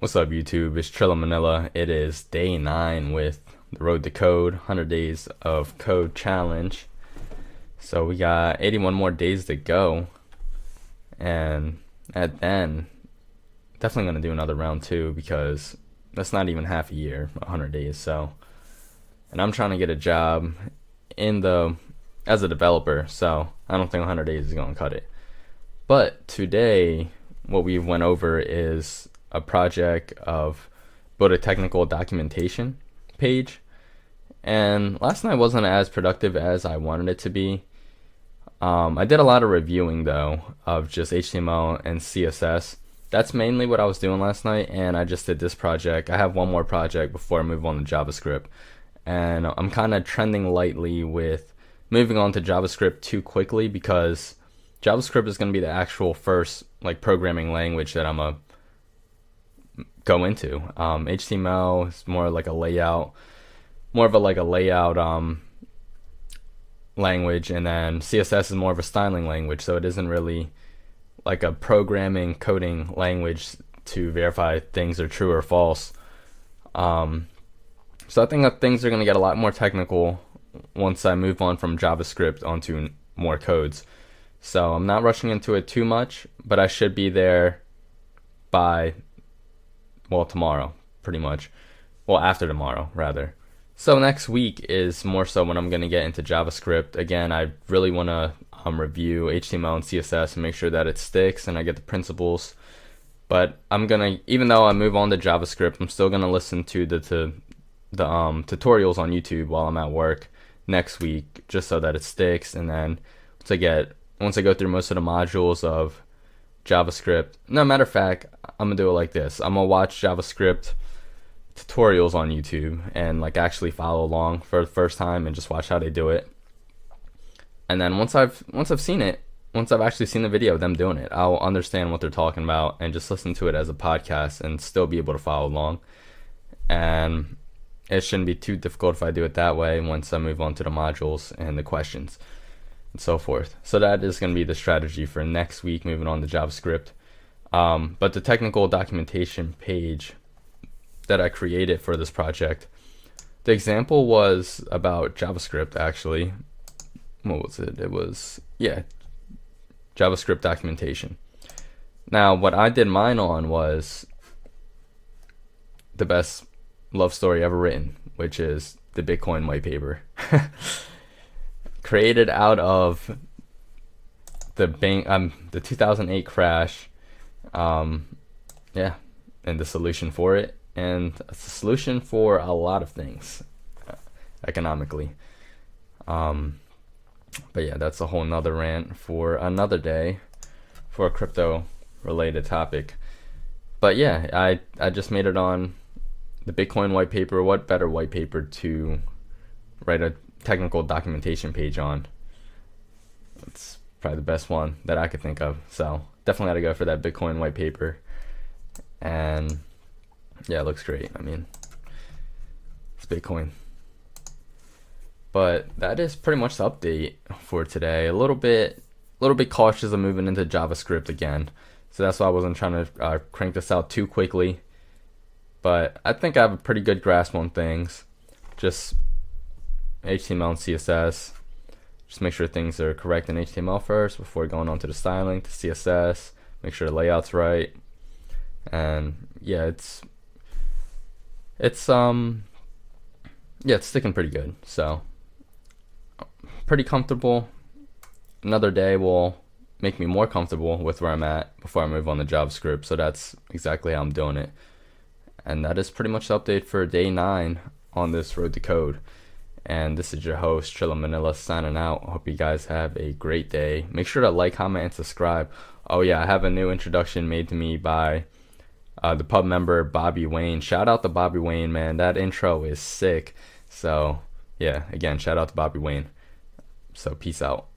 What's up, YouTube? It's Trilla Manila. It is day 9 with the Road to Code 100 Days of Code Challenge. So we got 81 more days to go, and then definitely gonna do another round 2 because that's not even half a year, 100 days. So, and I'm trying to get a job as a developer, so I don't think 100 days is gonna cut it. But today, what we went over is a project of build a technical documentation page, and last night wasn't as productive as I wanted it to be. I did a lot of reviewing though of just HTML and CSS. That's mainly what I was doing last night, and I just did this project. I have one more project before I move on to JavaScript, and I'm kind of trending lightly with moving on to JavaScript too quickly because JavaScript is going to be the actual first programming language that I'm a go into. HTML is more like a layout, language, and then CSS is more of a styling language. So it isn't really like a programming coding language to verify things are true or false. So I think that things are going to get a lot more technical once I move on from JavaScript onto more codes. So I'm not rushing into it too much, but I should be there by tomorrow, pretty much. After tomorrow, rather. So next week is more so when I'm going to get into JavaScript. Again, I really want to review HTML and CSS and make sure that it sticks and I get the principles. But even though I move on to JavaScript, I'm still going to listen to the tutorials on YouTube while I'm at work next week, just so that it sticks. And then once I go through most of the modules of JavaScript, no, matter of fact, I'm gonna do it like this. I'm gonna watch JavaScript tutorials on YouTube and actually follow along for the first time and just watch how they do it. And then once I've actually seen the video of them doing it, I'll understand what they're talking about and just listen to it as a podcast and still be able to follow along. And it shouldn't be too difficult if I do it that way once I move on to the modules and the questions and so forth. So that is going to be the strategy for next week, moving on to JavaScript. But the technical documentation page that I created for this project, the example was about JavaScript actually. What was it? It was, JavaScript documentation. Now, what I did mine on was the best love story ever written, which is the Bitcoin Whitepaper. Created out of the 2008 crash, and the solution for it, and it's a solution for a lot of things economically. But yeah, that's a whole nother rant for another day for a crypto related topic. But yeah, I just made it on the Bitcoin white paper. What better white paper to write a technical documentation page on? It's probably the best one that I could think of. So definitely had to go for that Bitcoin white paper. And yeah, it looks great. I mean, it's Bitcoin. But that is pretty much the update for today. A little bit cautious of moving into JavaScript again. So that's why I wasn't trying to crank this out too quickly. But I think I have a pretty good grasp on things. Just HTML and CSS. Just make sure things are correct in HTML first before going on to the styling, to CSS. Make sure the layout's right. And yeah, it's sticking pretty good. So pretty comfortable. Another day will make me more comfortable with where I'm at before I move on to JavaScript. So that's exactly how I'm doing it. And that is pretty much the update for day 9 on this Road to Code. And this is your host, Trilla Manila, signing out. I hope you guys have a great day. Make sure to like, comment, and subscribe. Oh yeah, I have a new introduction made to me by the pub member Bobby Wayne. Shout out to Bobby Wayne, man. That intro is sick. So yeah, again, shout out to Bobby Wayne. So peace out.